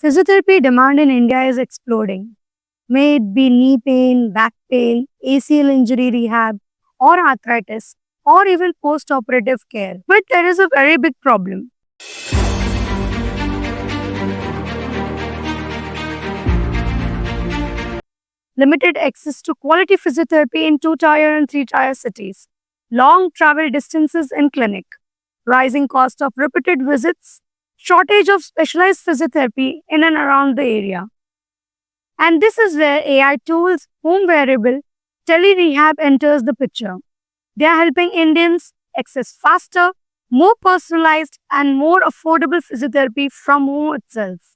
Physiotherapy demand in India is exploding. May it be knee pain, back pain, ACL injury rehab, or arthritis, or even post operative care. But there is a very big problem. Limited access to quality physiotherapy in 2-tier and 3-tier cities, long travel distances in clinic, rising cost of repeated visits, shortage of specialized physiotherapy in and around the area. And this is where AI tools, home wearable, tele-rehab enters the picture. They are helping Indians access faster, more personalized, and more affordable physiotherapy from home itself.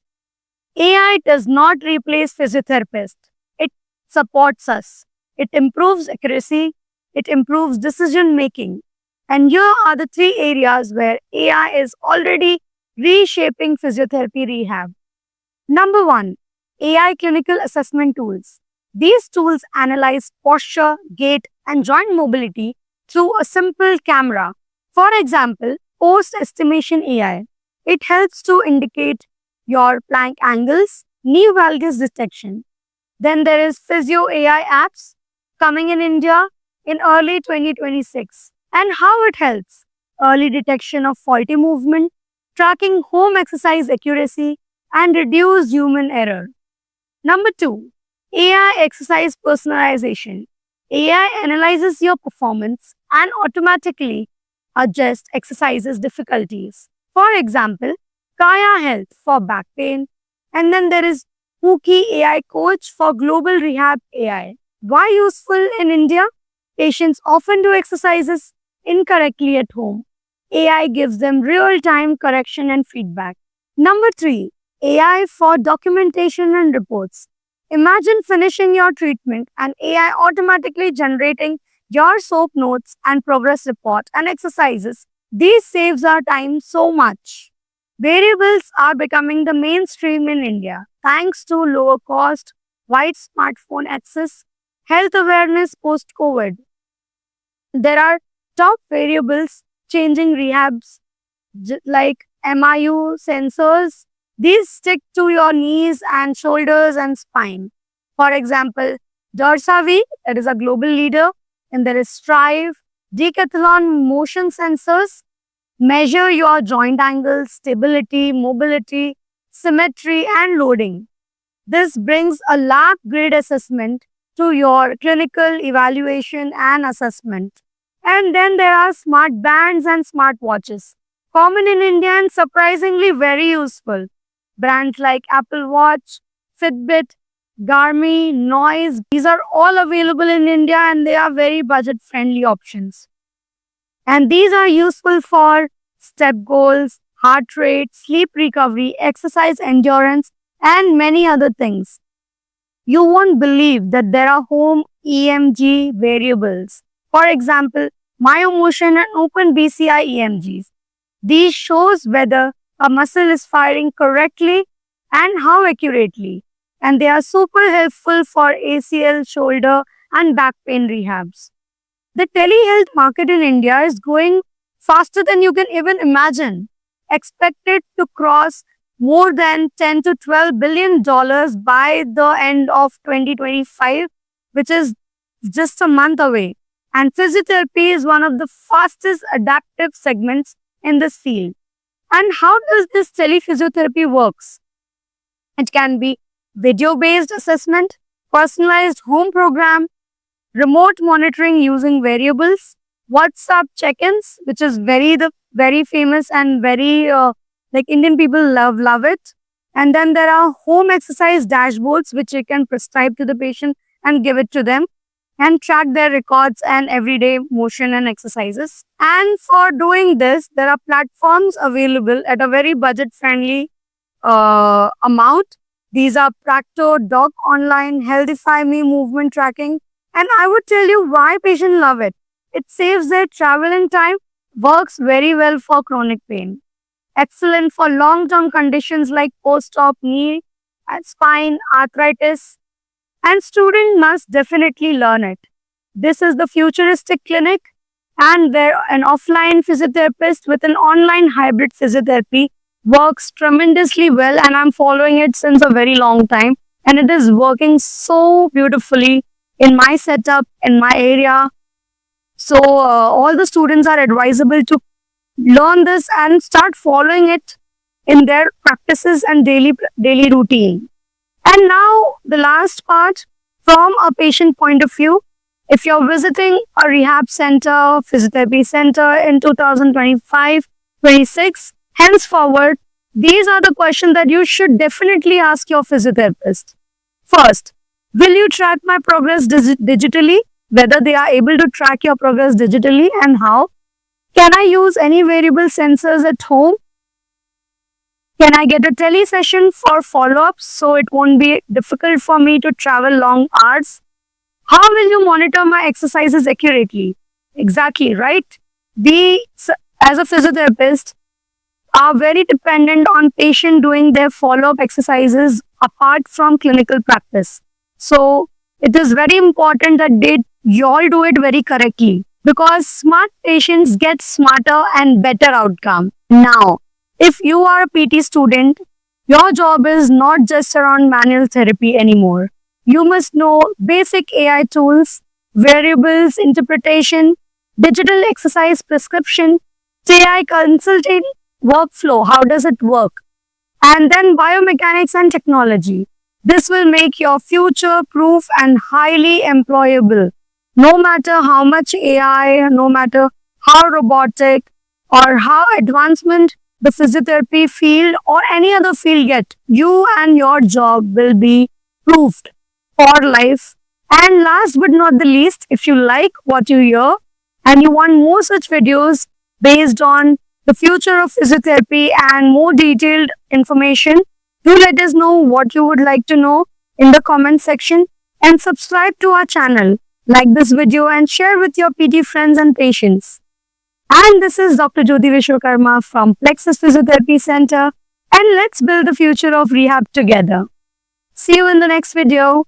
AI does not replace physiotherapists. It supports us. It improves accuracy. It improves decision making. And here are the three areas where AI is already reshaping physiotherapy rehab. Number one, AI clinical assessment tools. These tools analyze posture, gait, and joint mobility through a simple camera. For example, post estimation AI. It helps to indicate your plank angles, knee valgus detection. Then there is Physio AI apps coming in India in early 2026. And how it helps? Early detection of faulty movement, tracking home exercise accuracy, and reduce human error. Number two, AI exercise personalization. AI analyzes your performance and automatically adjusts exercises difficulties. For example, Kaya Health for back pain, and then there is Pookie AI Coach for global rehab AI. Why useful in India? Patients often do exercises incorrectly at home. AI gives them real-time correction and feedback. Number three, AI for documentation and reports. Imagine finishing your treatment and AI automatically generating your soap notes and progress report and exercises. This saves our time so much. Variables are becoming the mainstream in India thanks to lower cost, wide smartphone access, health awareness post COVID. There are top variables changing rehabs like MIU sensors. These stick to your knees and shoulders and spine. For example, Dorsavi, that is a global leader, and there is Strive, Decathlon motion sensors measure your joint angles, stability, mobility, symmetry, and loading. This brings a lab grade assessment to your clinical evaluation and assessment. And then there are smart bands and smart watches, common in India and surprisingly very useful. Brands like Apple Watch, Fitbit, Garmin, Noise, these are all available in India and they are very budget friendly options. And these are useful for step goals, heart rate, sleep recovery, exercise endurance, and many other things. You won't believe that there are home EMG variables. For example, myomotion and open BCI EMGs. These shows whether a muscle is firing correctly and how accurately. And they are super helpful for ACL, shoulder, and back pain rehabs. The telehealth market in India is growing faster than you can even imagine. Expected to cross more than 10 to 12 billion dollars by the end of 2025, which is just a month away. And physiotherapy is one of the fastest adaptive segments in this field. And how does this telephysiotherapy works? It can be video-based assessment, personalized home program, remote monitoring using variables, WhatsApp check-ins, which is very famous and very like Indian people love it. And then there are home exercise dashboards which you can prescribe to the patient and give it to them and track their records and everyday motion and exercises. And for doing this, there are platforms available at a very budget-friendly amount. These are Practo, Doc Online, Healthify Me, movement tracking. And I would tell you why patients love it. It saves their traveling time, works very well for chronic pain. Excellent for long-term conditions like post-op knee, spine, arthritis. And student must definitely learn it. This is the futuristic clinic and where an offline physiotherapist with an online hybrid physiotherapy works tremendously well, and I'm following it since a very long time. And it is working so beautifully in my setup, in my area. So, all the students are advisable to learn this and start following it in their practices and daily routine. And now, the last part from a patient point of view. If you're visiting a rehab center, physiotherapy center in 2025-26, henceforward, these are the questions that you should definitely ask your physiotherapist. First, will you track my progress digitally? Whether they are able to track your progress digitally and how? Can I use any wearable sensors at home? Can I get a tele session for follow ups so it won't be difficult for me to travel long hours? How will you monitor my exercises accurately? Exactly, right? We, as a physiotherapist, are very dependent on patient doing their follow-up exercises apart from clinical practice. So it is very important that you all do it very correctly because smart patients get smarter and better outcome. Now, if you are a PT student, your job is not just around manual therapy anymore. You must know basic AI tools, variables interpretation, digital exercise prescription, TI consulting, workflow, how does it work? And then biomechanics and technology. This will make your future proof and highly employable. No matter how much AI, no matter how robotic or how advancement the physiotherapy field or any other field get, you and your job will be proved for life. And last but not the least, if you like what you hear and you want more such videos based on the future of physiotherapy and more detailed information, do let us know what you would like to know in the comment section and subscribe to our channel. Like this video and share with your PT friends and patients. And this is Dr. Jyoti Vishwakarma from Plexus Physiotherapy Center, and let's build the future of rehab together. See you in the next video.